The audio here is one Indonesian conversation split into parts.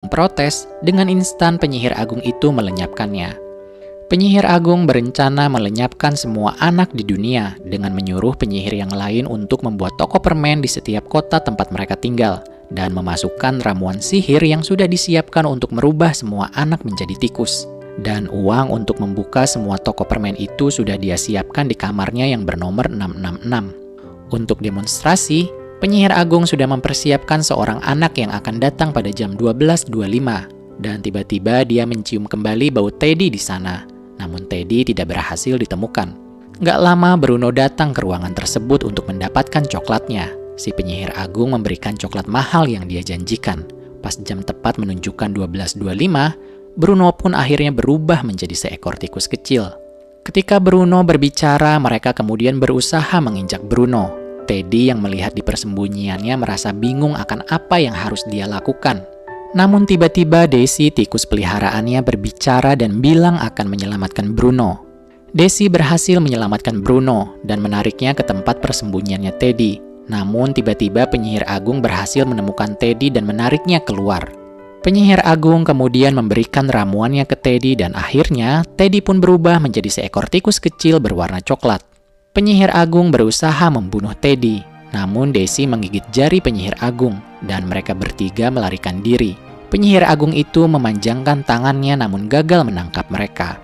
protes, dengan instan penyihir agung itu melenyapkannya. Penyihir agung berencana melenyapkan semua anak di dunia dengan menyuruh penyihir yang lain untuk membuat toko permen di setiap kota tempat mereka tinggal dan memasukkan ramuan sihir yang sudah disiapkan untuk merubah semua anak menjadi tikus. Dan uang untuk membuka semua toko permen itu sudah dia siapkan di kamarnya yang bernomor 666. Untuk demonstrasi, penyihir agung sudah mempersiapkan seorang anak yang akan datang pada jam 12.25. Dan tiba-tiba dia mencium kembali bau Teddy di sana. Namun Teddy tidak berhasil ditemukan. Gak lama Bruno datang ke ruangan tersebut untuk mendapatkan coklatnya. Si penyihir agung memberikan coklat mahal yang dia janjikan. Pas jam tepat menunjukkan 12.25, Bruno pun akhirnya berubah menjadi seekor tikus kecil. Ketika Bruno berbicara, mereka kemudian berusaha menginjak Bruno. Teddy yang melihat di persembunyiannya merasa bingung akan apa yang harus dia lakukan. Namun tiba-tiba Daisy, tikus peliharaannya, berbicara dan bilang akan menyelamatkan Bruno. Daisy berhasil menyelamatkan Bruno dan menariknya ke tempat persembunyiannya Teddy. Namun tiba-tiba penyihir agung berhasil menemukan Teddy dan menariknya keluar. Penyihir agung kemudian memberikan ramuannya ke Teddy dan akhirnya Teddy pun berubah menjadi seekor tikus kecil berwarna coklat. Penyihir agung berusaha membunuh Teddy. Namun Daisy menggigit jari penyihir agung dan mereka bertiga melarikan diri. Penyihir agung itu memanjangkan tangannya namun gagal menangkap mereka.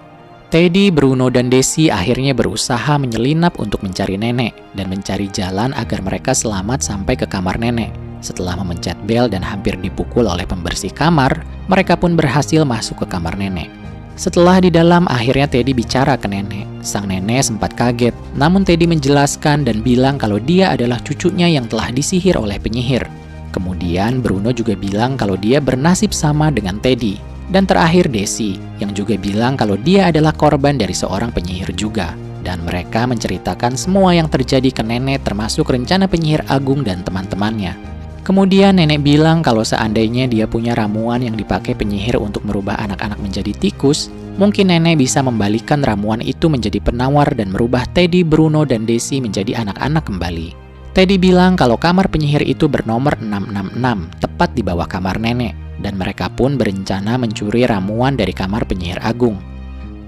Teddy, Bruno, dan Daisy akhirnya berusaha menyelinap untuk mencari nenek dan mencari jalan agar mereka selamat sampai ke kamar nenek. Setelah memencet bel dan hampir dipukul oleh pembersih kamar, mereka pun berhasil masuk ke kamar nenek. Setelah di dalam, akhirnya Teddy bicara ke nenek. Sang nenek sempat kaget, namun Teddy menjelaskan dan bilang kalau dia adalah cucunya yang telah disihir oleh penyihir. Kemudian Bruno juga bilang kalau dia bernasib sama dengan Teddy. Dan terakhir Daisy, yang juga bilang kalau dia adalah korban dari seorang penyihir juga. Dan mereka menceritakan semua yang terjadi ke nenek termasuk rencana penyihir agung dan teman-temannya. Kemudian nenek bilang kalau seandainya dia punya ramuan yang dipakai penyihir untuk merubah anak-anak menjadi tikus, mungkin nenek bisa membalikan ramuan itu menjadi penawar dan merubah Teddy, Bruno, dan Daisy menjadi anak-anak kembali. Teddy bilang kalau kamar penyihir itu bernomor 666, tepat di bawah kamar nenek, dan mereka pun berencana mencuri ramuan dari kamar penyihir agung.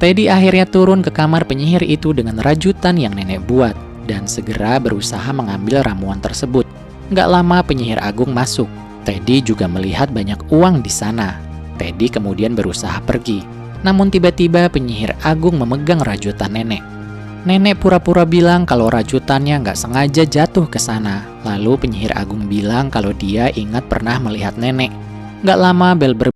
Teddy akhirnya turun ke kamar penyihir itu dengan rajutan yang nenek buat, dan segera berusaha mengambil ramuan tersebut. Nggak lama penyihir agung masuk. Teddy juga melihat banyak uang di sana. Teddy kemudian berusaha pergi. Namun tiba-tiba penyihir agung memegang rajutan nenek. Nenek pura-pura bilang kalau rajutannya nggak sengaja jatuh ke sana. Lalu penyihir agung bilang kalau dia ingat pernah melihat nenek. Nggak lama bel